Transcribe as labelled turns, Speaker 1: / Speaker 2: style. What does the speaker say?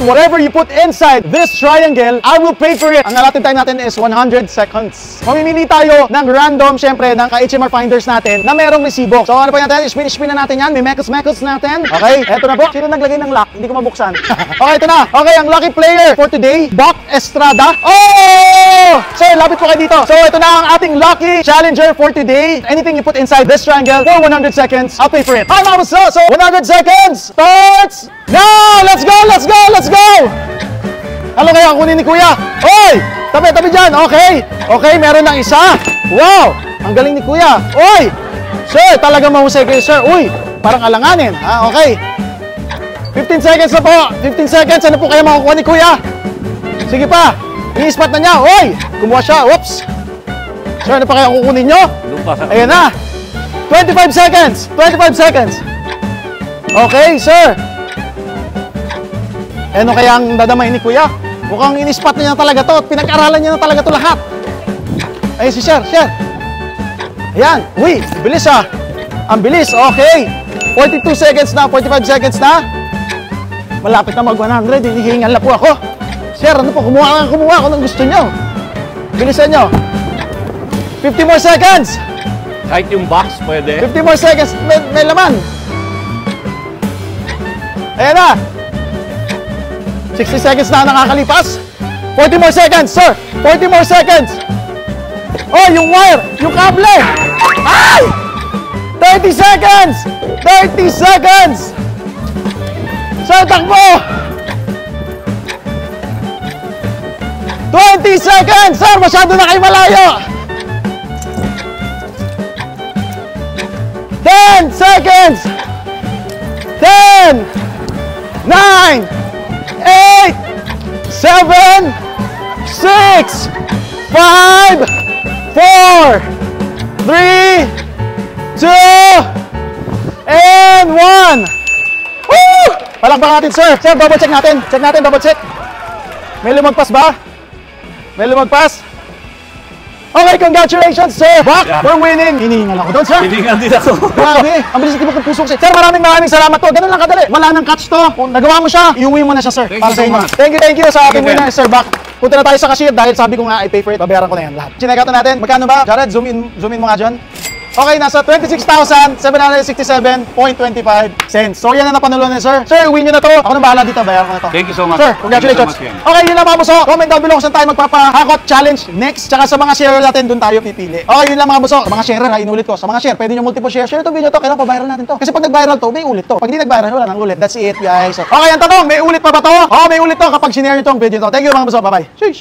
Speaker 1: whatever you put inside this triangle, I will pay for it. Ang allotted time natin is 100 seconds. Mamimili tayo ng random, syempre, ng ka-HMR finders natin na merong resibo. So ano pa natin? Spin na natin yan. May mekos natin. Okay, eto na po. Sino naglagay ng lock? Hindi ko mabuksan. Okay, ito na. Okay, ang lucky player for today, Doc Estrada. Oh! Sir, lapit po kayo dito. So ito na ang ating lucky challenger for today. Anything you put inside this triangle for 100 seconds, I'll pay for it. Hi, Mama. So 100 seconds starts now! Let's go! Let's go! Let's go! Ano kaya kunin ni Kuya? Oy! Tabi dyan. Okay. Okay, meron ng isa. Wow! Ang galing ni Kuya. Oy! Sir, talaga mahusay kayo, sir. Uy! Parang alanganin. Ha? Okay. 15 seconds na po. 15 seconds. Ano po kaya makukuha ni Kuya? Sige pa. I-spot na niya. Oy! Kumuha siya. Oops! Sir, ano pa kaya kukunin nyo? Ayan na. 25 seconds. 25 seconds. Okay, sir. Ano kaya ang dadamayin ni Kuya? Mukhang in-spot niya na talaga to at pinag-aralan niya na talaga to lahat. Ayun si Sir. Ayan. Uy, bilis ah. Ang bilis. Okay. 42 seconds na. 45 seconds na. Malapit na mag-100. Hinihingal na po ako. Sir, ano po? Kumuha ako ng gusto nyo. Bilisan nyo. 50 more seconds.
Speaker 2: Kahit yung box, pwede.
Speaker 1: 50 more seconds. May laman. Ayan na. 60 seconds na nakakalipas. 40 more seconds, sir. 40 more seconds. Oh, yung wire. Yung kable. Ay! 30 seconds. 30 seconds. Sir, takbo. 20 seconds. Sir, masyado na kayo malayo. 10 seconds. 10, 9, 8, 7, 6, 5, 4, 3, 2, and 1. Woo! Palakpak natin, sir. Sir, double check natin. Check natin, double check. May lumagpas ba? May lumagpas? Okay, congratulations, sir. Back, we're winning. Hinihingal ako doon, sir.
Speaker 2: Hinihingal din ako.
Speaker 1: Grabe. Ang bilis ng puso ko, sir. Sir, maraming salamat po. Ganun lang kadali. Wala nang catch to. Kung nagawa mo siya, iuwi mo na siya, sir. Para sa inyo. Thank you sa ating winner, sir. Back. Punta na tayo sa cashier dahil sabi ko nga, I pay for it. Babayaran ko na yan lahat. Sinekata natin. Magkano ba? Jared, zoom in mo nga dyan. Okay, nasa 26,767.25 cents. So, yan na napanulo ni sir. Sir, uwi nyo na to. Ako na bahala dito. Bayaran ko na to.
Speaker 2: Thank you so much.
Speaker 1: Sir, congratulations. Okay, yun lang mga buso. Comment down below kung saan tayo magpapahakot challenge next. Tsaka sa mga sharer natin, dun tayo pipili. Okay, yun lang mga buso. Sa mga sharer, ha, inulit ko. Sa mga share, pwede nyo multiple share. Share itong video to. Kailangan pa-viral natin to. Kasi pag nag-viral to, may ulit to. Pag hindi nag-viral, wala nang ulit. That's it, guys. Okay, ang tanong, may ulit pa ba to? Oo, may ulit to kapag sinare nyo tong video to. Thank you mga buso. Bye-bye. Sheesh.